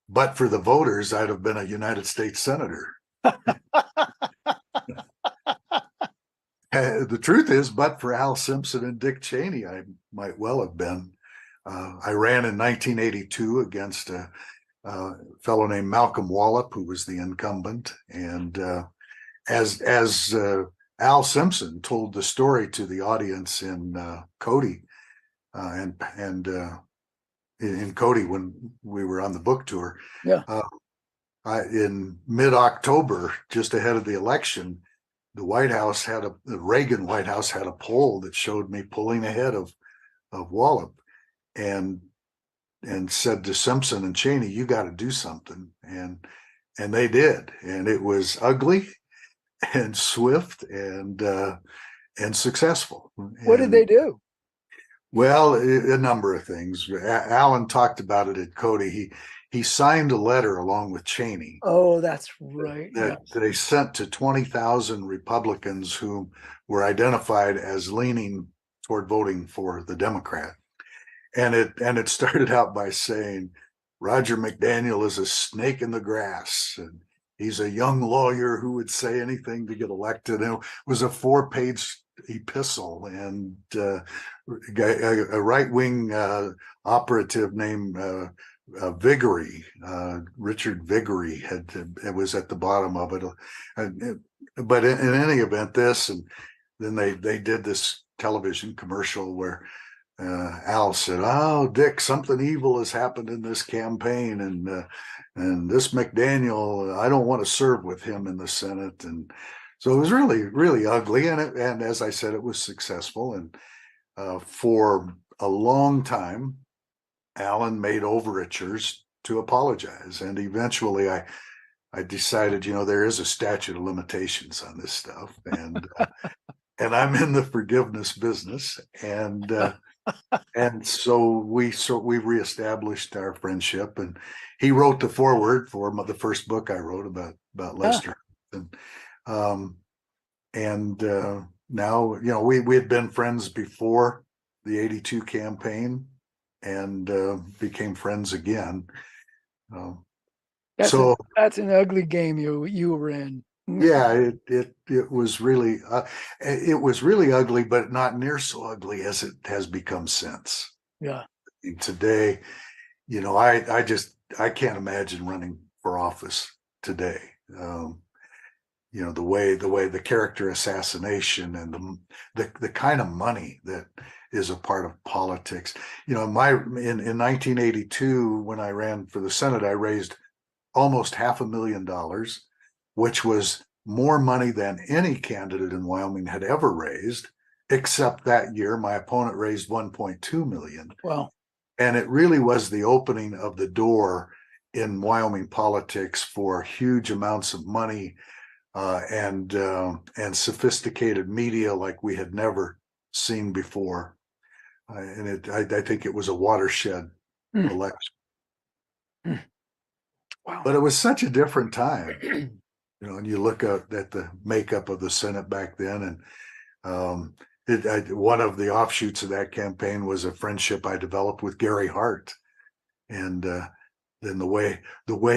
but for the voters, I'd have been a United States senator. The truth is, but for Al Simpson and Dick Cheney, I might well have been. I ran in 1982 against a fellow named Malcolm Wallop, who was the incumbent. And as Al Simpson told the story to the audience in Cody, and in Cody when we were on the book tour, Yeah. In mid-October, just ahead of the election, the Reagan White House had a poll that showed me pulling ahead of Wallop, and said to Simpson and Cheney, "You got to do something," and they did, and it was ugly and swift and successful. What did they do? Well, a number of things. Alan talked about it at Cody. He signed a letter along with Cheney Oh, that's right. Yeah. that they sent to 20,000 Republicans who were identified as leaning toward voting for the Democrat. And it started out by saying, Roger McDaniel is a snake in the grass, and he's a young lawyer who would say anything to get elected. And it was a 4-page epistle, and a right-wing operative named Viguerie, Richard Viguerie, it was at the bottom of it. But in any event, this, and then they did this television commercial where Al said, "Oh, Dick, something evil has happened in this campaign, and this McDaniel, I don't want to serve with him in the Senate." And so it was really, really ugly. And as I said, it was successful. And for a long time, Alan made overtures to apologize. And eventually I decided, there is a statute of limitations on this stuff. And I'm in the forgiveness business. And so we reestablished our friendship, and he wrote the foreword for the first book I wrote about Lester. And now, we had been friends before the 82 campaign, and became friends again. That's an ugly game you were in. Yeah, it was really ugly, but not near so ugly as it has become since. Yeah. Today, I can't imagine running for office today. The way the character assassination and the kind of money that is a part of politics. In 1982, when I ran for the Senate, I raised almost $500,000, which was more money than any candidate in Wyoming had ever raised, except that year my opponent raised $1.2 million. Wow. And it really was the opening of the door in Wyoming politics for huge amounts of money and sophisticated media like we had never seen before. And I think it was a watershed election. Wow. But it was such a different time. And you look at the makeup of the Senate back then, and one of the offshoots of that campaign was a friendship I developed with Gary Hart, and then the way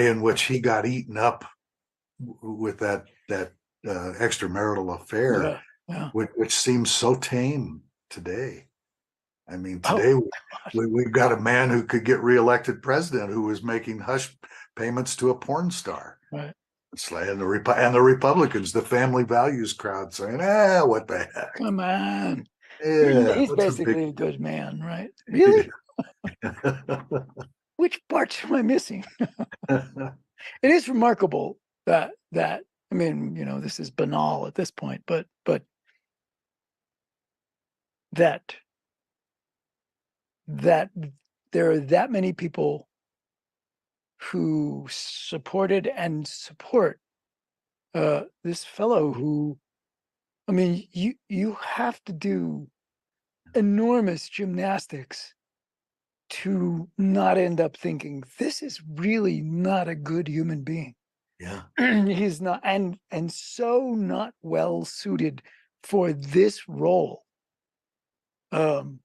in which he got eaten up with that extramarital affair, which seems so tame today. I mean, today we've got a man who could get reelected president who was making hush payments to a porn star. Right. And the Republicans, the family values crowd, saying, what the heck? Come on. Yeah, He's basically a good man, right? Really? Which parts am I missing? It is remarkable that I mean, this is banal at this point, but that there are that many people who supported and support this fellow who, I mean, you have to do enormous gymnastics to not end up thinking this is really not a good human being. Yeah. He's not, and so not well suited for this role. And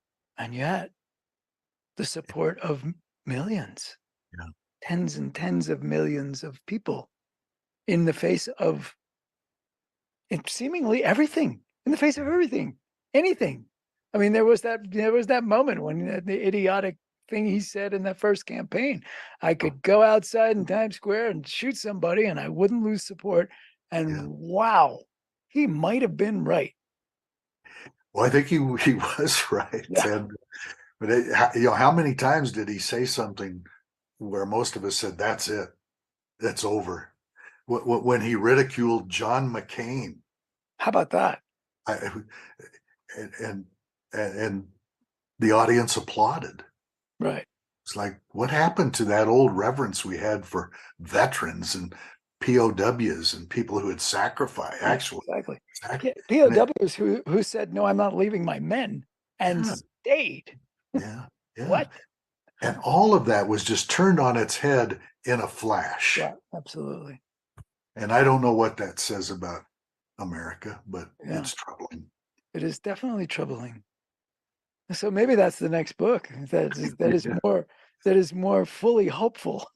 yet the support of millions, tens and tens of millions of people in the face of seemingly everything, in the face of everything, anything. I mean, there was that moment when the idiotic thing he said in that first campaign. I could go outside in Times Square and shoot somebody and I wouldn't lose support. And Yeah. wow, he might have been right. Well, I think he was right. Yeah. And but how many times did he say something where most of us said, "That's it, that's over"? When he ridiculed John McCain, How about that? I, and, and and the audience applauded. Right. It's like, what happened to that old reverence we had for veterans and POWs and people who had sacrificed? Yeah, Actually, exactly. and POWs who said, no, I'm not leaving my men and yeah, stayed. yeah, yeah. What? And all of that was just turned on its head in a flash. Yeah, absolutely. And I don't know what that says about America, but Yeah, it's troubling. it is definitely troubling. So maybe that's the next book. That is more fully hopeful.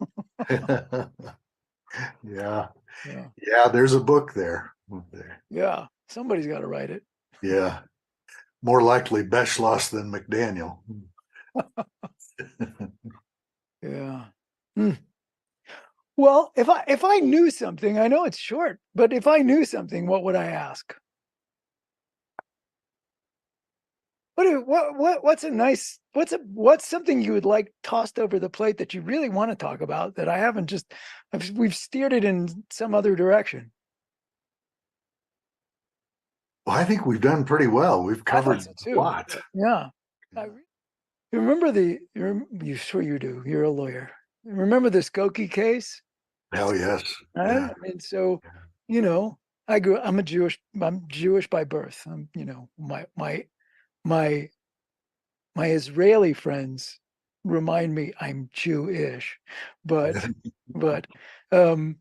Yeah. Yeah. Yeah, there's a book there. Yeah. Somebody's got to write it. Yeah. More likely Beschloss than McDaniel. Yeah. Hmm. Well, if I knew something, I know it's short, but if I knew something, what would I ask? What's something you would like tossed over the plate that you really want to talk about that I haven't just we've steered it in some other direction. Well, I think we've done pretty well. We've I covered thought so a too. lot. Yeah. You remember you sure you do. You're a lawyer. Remember the Skokie case? Hell yes. Right? Yeah. I mean, so, I'm Jewish by birth. My my Israeli friends remind me I'm Jewish, but but um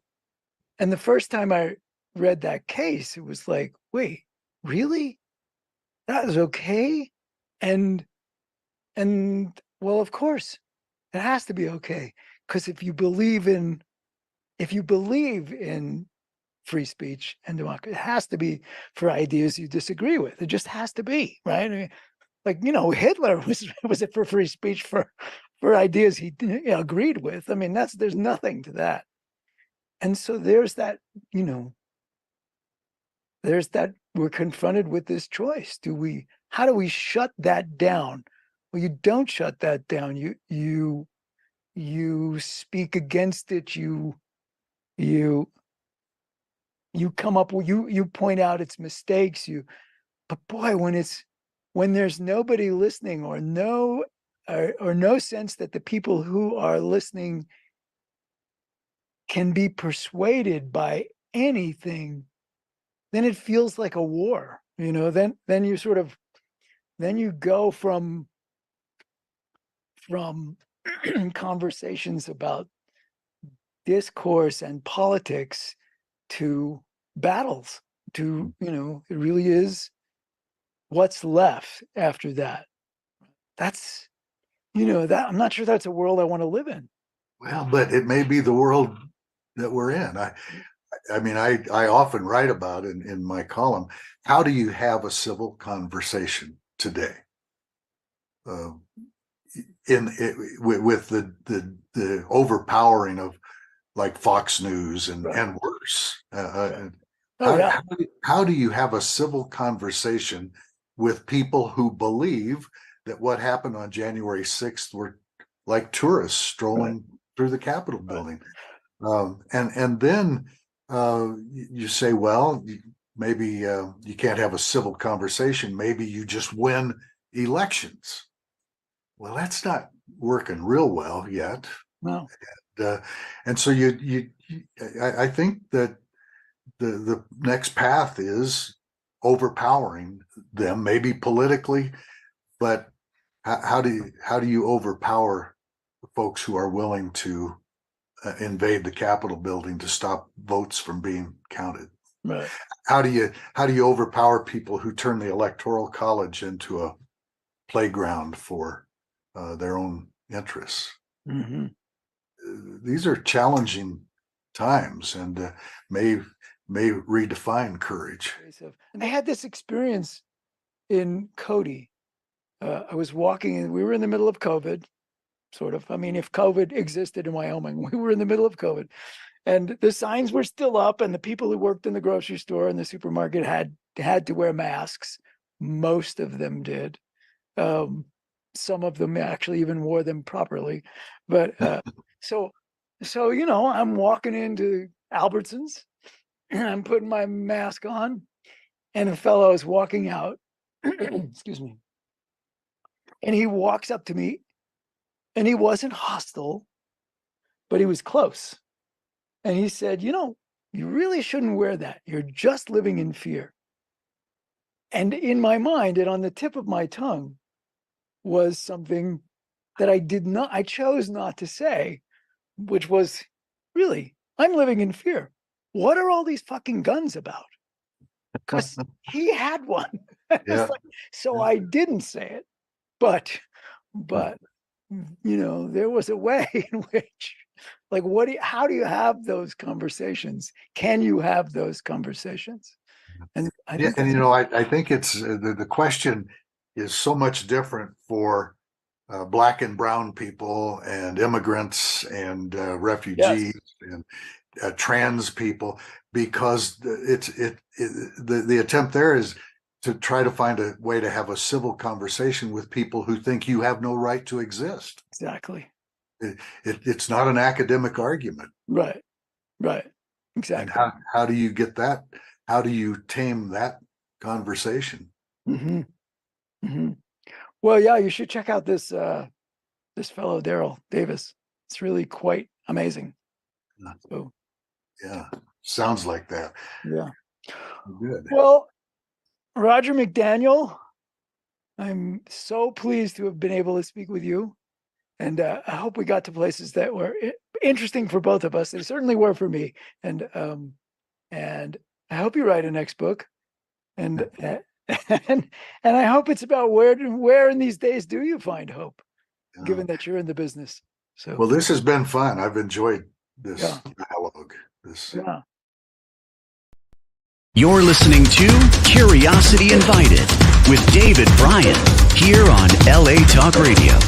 and the first time I read that case, it was like, wait, really? That is okay? And well, of course, it has to be okay. Because if you believe in free speech and democracy, it has to be for ideas you disagree with. It just has to be, right? I mean, like, Hitler was it for free speech for ideas he agreed with. I mean, there's nothing to that. And so you know there's that we're confronted with this choice. How do we shut that down? Well, you don't shut that down. You speak against it. You come up with you point out its mistakes. But boy, when there's nobody listening or no sense that the people who are listening can be persuaded by anything, then it feels like a war. Then you go from conversations about discourse and politics to battles to, it really is what's left after that. That's, that I'm not sure that's a world I want to live in. Well, but it may be the world that we're in. I often write about in my column, how do you have a civil conversation today? With the overpowering of like Fox News and Right. and worse. Oh, yeah. How do you have a civil conversation with people who believe that what happened on January 6th were like tourists strolling through the Capitol building? And then you say, well, maybe you can't have a civil conversation. Maybe you just win elections. Well, that's not working real well yet. No. And so I think that the next path is overpowering them, maybe politically, but how do you overpower the folks who are willing to invade the Capitol building to stop votes from being counted? Right. How do you overpower people who turn the Electoral College into a playground for their own interests? Mm-hmm. These are challenging times and may redefine courage. And I had this experience in Cody. I was walking, and we were in the middle of COVID, sort of. I mean, if COVID existed in Wyoming, we were in the middle of COVID, and the signs were still up, and the people who worked in the grocery store and the supermarket had to wear masks. Most of them did. Some of them actually even wore them properly. But so I'm walking into Albertsons and I'm putting my mask on, and a fellow is walking out. Excuse me. And he walks up to me, and he wasn't hostile, but he was close. And he said, you really shouldn't wear that. You're just living in fear. And in my mind and on the tip of my tongue was something that I chose not to say, which was, really, I'm living in fear. What are all these fucking guns about? Because he had one. Yeah. So I didn't say it, but there was a way in which, like, how do you have those conversations? Can you have those conversations? And I think I think it's the question is so much different for Black and brown people and immigrants and refugees and trans people, because the attempt there is to try to find a way to have a civil conversation with people who think you have no right to exist. Exactly. It's not an academic argument. Right. Exactly. And how do you get that? How do you tame that conversation? Mm-hmm. Mm-hmm. Well, yeah, you should check out this fellow, Daryl Davis. It's really quite amazing. So, yeah, sounds like that. Yeah. Good. Well, Roger McDaniel, I'm so pleased to have been able to speak with you. And I hope we got to places that were interesting for both of us. They certainly were for me. And I hope you write a next book. And and I hope it's about where in these days do you find hope, given that you're in the business. So, well, this has been fun. I've enjoyed this dialogue. Yeah. You're listening to Curiosity Invited with David Bryan here on LA Talk Radio.